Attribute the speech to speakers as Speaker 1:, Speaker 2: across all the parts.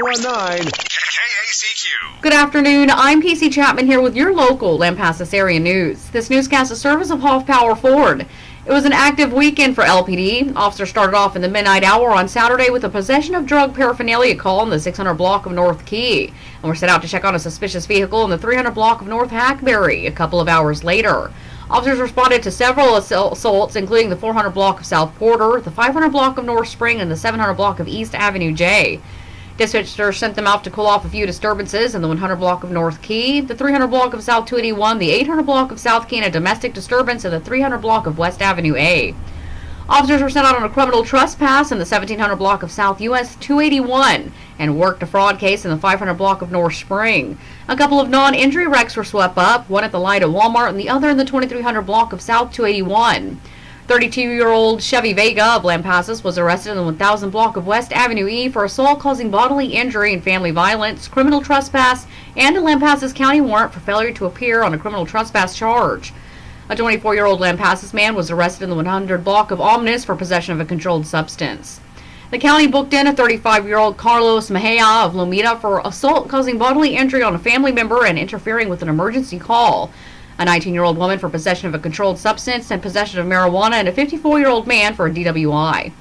Speaker 1: 1019 KACQ.
Speaker 2: Good afternoon. I'm P.C. Chapman here with your local Lampasas area news. This newscast is service of Hoff Power Ford. It was an active weekend for LPD. Officers started off in the midnight hour on Saturday with a possession of drug paraphernalia call in the 600 block of North Key, and were set out to check on a suspicious vehicle in the 300 block of North Hackberry a couple of hours later. Officers responded to several assaults, including the 400 block of South Porter, the 500 block of North Spring, and the 700 block of East Avenue J. Dispatchers sent them out to cool off a few disturbances in the 100 block of North Key, the 300 block of South 281, the 800 block of South Key, and a domestic disturbance in the 300 block of West Avenue A. Officers were sent out on a criminal trespass in the 1700 block of South US 281 and worked a fraud case in the 500 block of North Spring. A couple of non-injury wrecks were swept up, one at the light at Walmart and the other in the 2300 block of South 281. 32-year-old Chevy Vega of Lampasas was arrested in the 1000 block of West Avenue E for assault causing bodily injury and family violence, criminal trespass, and a Lampasas County warrant for failure to appear on a criminal trespass charge. A 24-year-old Lampasas man was arrested in the 100 block of Omnis for possession of a controlled substance. The county booked in a 35-year-old Carlos Mejia of Lomita for assault causing bodily injury on a family member and interfering with an emergency call. A 19-year-old woman for possession of a controlled substance and possession of marijuana, and a 54-year-old man for a DWI.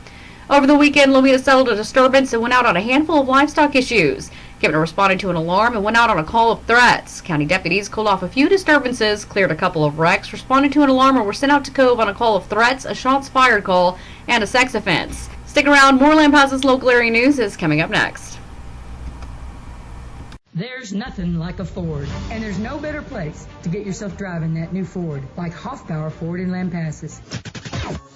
Speaker 2: Over the weekend, Lomita settled a disturbance and went out on a handful of livestock issues. Gibbon responded to an alarm and went out on a call of threats. County deputies cooled off a few disturbances, cleared a couple of wrecks, responded to an alarm, and were sent out to Cove on a call of threats, a shots fired call, and a sex offense. Stick around, more Lampasas local area news is coming up next.
Speaker 3: There's nothing like a Ford, and there's no better place to get yourself driving that new Ford like Hoff Power Ford in Lampasas.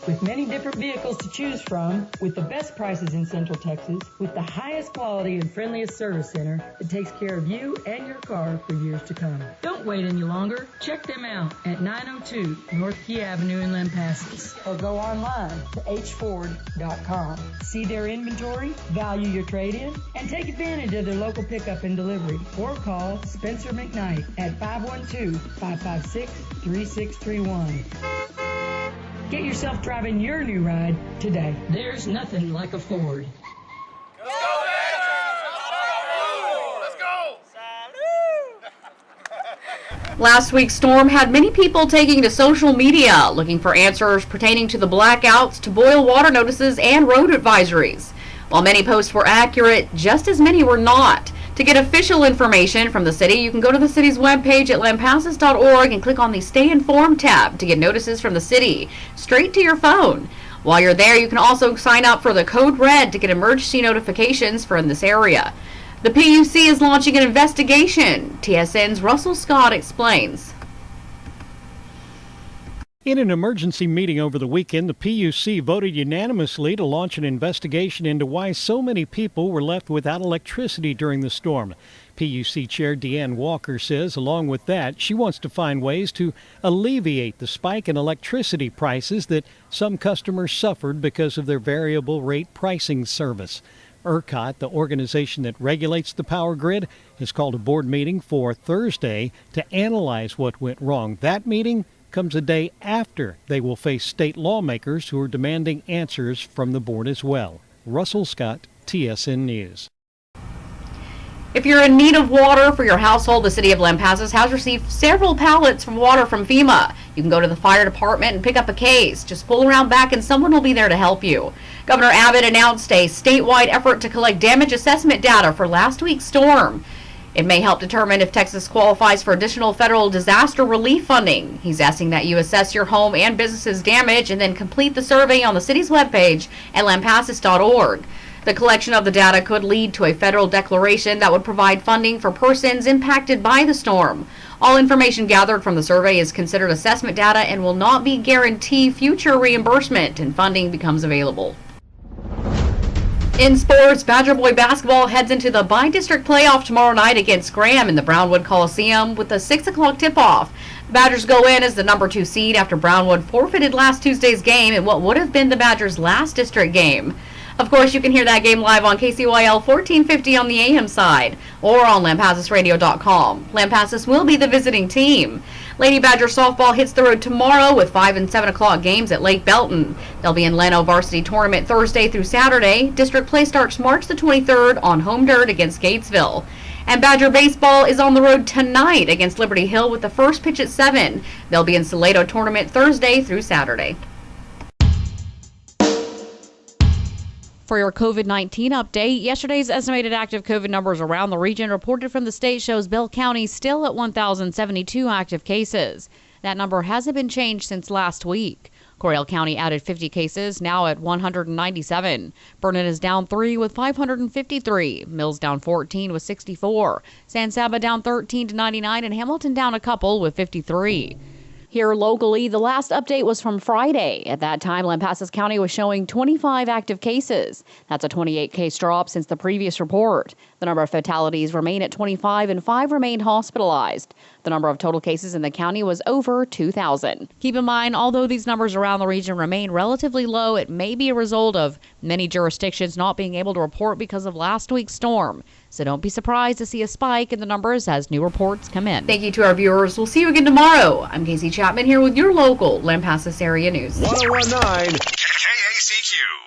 Speaker 3: With many different vehicles to choose from, with the best prices in Central Texas, with the highest quality and friendliest service center that takes care of you and your car for years to come. Don't wait any longer. Check them out at 902 North Key Avenue in Lampasas, or go online to hford.com. See their inventory, value your trade-in, and take advantage of their local pickup and delivery. Or call Spencer McKnight at 512-556-3631. Get yourself driving your new ride today. There's nothing like a Ford.
Speaker 4: Let's go, Let's go!
Speaker 2: Last week's storm had many people taking to social media looking for answers pertaining to the blackouts, to boil water notices, and road advisories. While many posts were accurate, just as many were not. To get official information from the city, you can go to the city's webpage at lampasas.org and click on the Stay Informed tab to get notices from the city straight to your phone. While you're there, you can also sign up for the Code Red to get emergency notifications from this area. The P.U.C. is launching an investigation. TSN's Russell Scott explains.
Speaker 5: In an emergency meeting over the weekend, the P.U.C. voted unanimously to launch an investigation into why so many people were left without electricity during the storm. P.U.C. Chair Deanne Walker says, along with that, she wants to find ways to alleviate the spike in electricity prices that some customers suffered because of their variable rate pricing service. ERCOT, the organization that regulates the power grid, has called a board meeting for Thursday to analyze what went wrong. That meeting comes a day after they will face state lawmakers who are demanding answers from the board as well. Russell Scott, TSN News.
Speaker 2: If you're in need of water for your household, the city of Lampasas has received several pallets of water from FEMA. You can go to the fire department and pick up a case. Just pull around back and someone will be there to help you. Governor Abbott announced a statewide effort to collect damage assessment data for last week's storm. It may help determine if Texas qualifies for additional federal disaster relief funding. He's asking that you assess your home and business's damage and then complete the survey on the city's webpage at lampasas.org. The collection of the data could lead to a federal declaration that would provide funding for persons impacted by the storm. All information gathered from the survey is considered assessment data and will not be guarantee future reimbursement and funding becomes available. In sports, Badger Boy basketball heads into the bi-district playoff tomorrow night against Graham in the Brownwood Coliseum with a 6 o'clock tip-off. The Badgers go in as the number 2 seed after Brownwood forfeited last Tuesday's game in what would have been the Badgers' last district game. Of course, you can hear that game live on KCYL 1450 on the AM side or on lampasasradio.com. Lampasas will be the visiting team. Lady Badger softball hits the road tomorrow with 5 and 7 o'clock games at Lake Belton. They'll be in Leno Varsity Tournament Thursday through Saturday. District play starts March the 23rd on home dirt against Gatesville. And Badger baseball is on the road tonight against Liberty Hill with the first pitch at 7. They'll be in Salado Tournament Thursday through Saturday. For your COVID-19 update, yesterday's estimated active COVID numbers around the region reported from the state shows Bell County still at 1,072 active cases. That number hasn't been changed since last week. Coryell County added 50 cases, now at 197. Vernon is down 3 with 553. Mills down 14 with 64. San Saba down 13 to 99, and Hamilton down a couple with 53. Here locally, the last update was from Friday. At that time, Lampasas County was showing 25 active cases. That's a 28-case drop since the previous report. The number of fatalities remain at 25 and 5 remained hospitalized. The number of total cases in the county was over 2,000. Keep in mind, although these numbers around the region remain relatively low, it may be a result of many jurisdictions not being able to report because of last week's storm. So don't be surprised to see a spike in the numbers as new reports come in. Thank you to our viewers. We'll see you again tomorrow. I'm Casey Chapman here with your local Lampasas area news.
Speaker 1: 1019 KACQ.